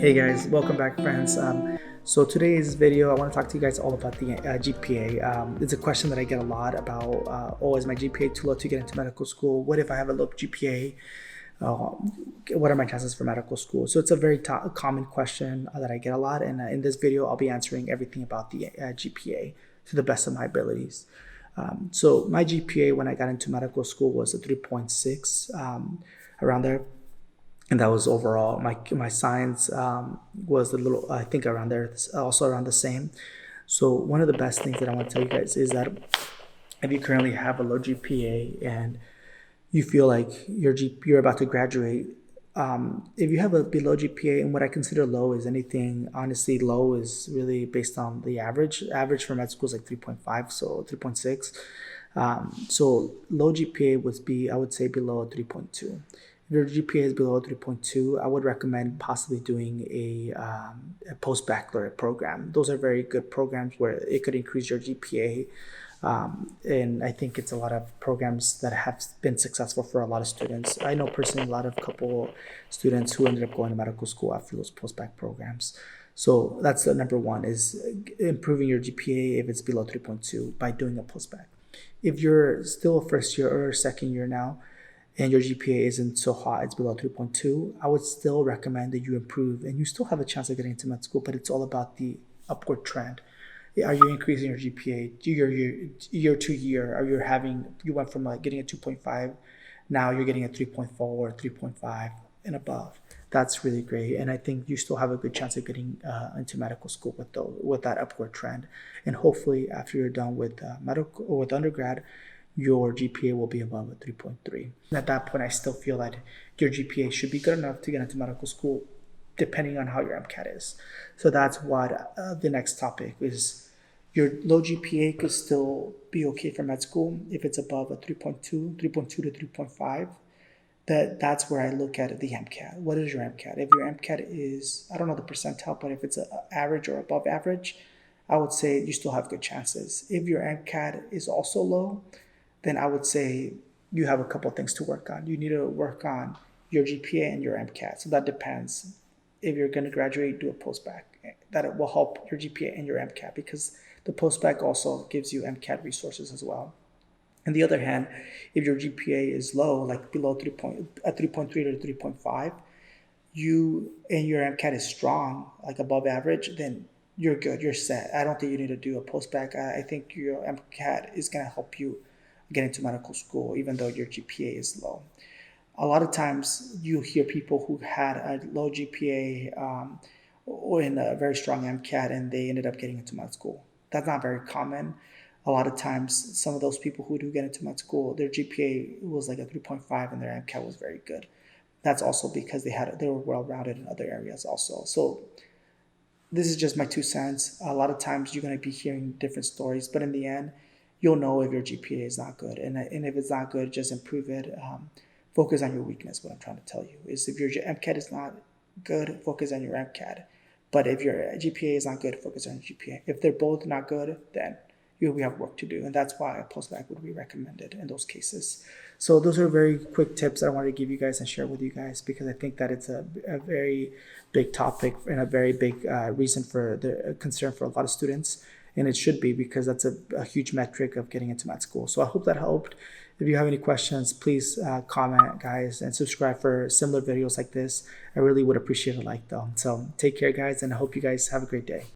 Hey guys, welcome back friends. So today's video I want to talk to you guys all about the GPA. It's a question that I get a lot about, is my GPA too low to get into medical school? What if I have a low GPA? What are my chances for medical school? So it's a very common question that I get a lot, and in this video I'll be answering everything about the GPA to the best of my abilities. So my GPA when I got into medical school was a 3.6, around there. And that was overall. My science was a little, I think, around there, also around the same. So one of the best things that I want to tell you guys is that if you currently have a low GPA and you feel like you're about to graduate, if you have a below GPA, and what I consider low is anything, honestly, low is really based on the average. Average for med school is like 3.5, so 3.6. So low GPA would be, I would say, below 3.2. If your GPA is below 3.2, I would recommend possibly doing a post-baccalaureate program. Those are very good programs where it could increase your GPA. And I think it's a lot of programs that have been successful for a lot of students. I know personally a couple students who ended up going to medical school after those post-bac programs. So that's the number one, is improving your GPA if it's below 3.2 by doing a post-bac. If you're still a first year or second year now, and your GPA isn't so hot, it's below 3.2, I would still recommend that you improve, and you still have a chance of getting into med school, but it's all about the upward trend. Are you increasing your GPA year to year? You went from like getting a 2.5, now you're getting a 3.4 or 3.5 and above. That's really great, and I think you still have a good chance of getting into medical school with that upward trend. And hopefully, after you're done with medical or with undergrad, your GPA will be above a 3.3. At that point, I still feel that your GPA should be good enough to get into medical school, depending on how your MCAT is. So that's what the next topic is. Your low GPA could still be okay for med school if it's above a 3.2 to 3.5. That's where I look at the MCAT. What is your MCAT? If your MCAT is, I don't know the percentile, but if it's average or above average, I would say you still have good chances. If your MCAT is also low, then I would say you have a couple of things to work on. You need to work on your GPA and your MCAT. So that depends. If you're going to graduate, do a post-bac. That will help your GPA and your MCAT, because the post-bac also gives you MCAT resources as well. On the other hand, if your GPA is low, like below 3.3 to 3.5, and your MCAT is strong, like above average, then you're good, you're set. I don't think you need to do a post-bac. I think your MCAT is going to help you get into medical school, even though your GPA is low. A lot of times you hear people who had a low GPA or in a very strong MCAT, and they ended up getting into med school. That's not very common. A lot of times, some of those people who do get into med school, their GPA was like a 3.5 and their MCAT was very good. That's also because they were well-rounded in other areas also. So this is just my 2 cents. A lot of times you're going to be hearing different stories, but in the end, you'll know if your GPA is not good. And if it's not good, just improve it. Focus on your weakness. What I'm trying to tell you is, if your MCAT is not good, focus on your MCAT. But if your GPA is not good, focus on your GPA. If they're both not good, then we have work to do. And that's why a post-bac would be recommended in those cases. So those are very quick tips that I wanted to give you guys and share with you guys, because I think that it's a very big topic and a very big reason for the concern for a lot of students. And it should be, because that's a huge metric of getting into med school. So I hope that helped. If you have any questions, please comment, guys, and subscribe for similar videos like this. I really would appreciate a like, though. So take care, guys, and I hope you guys have a great day.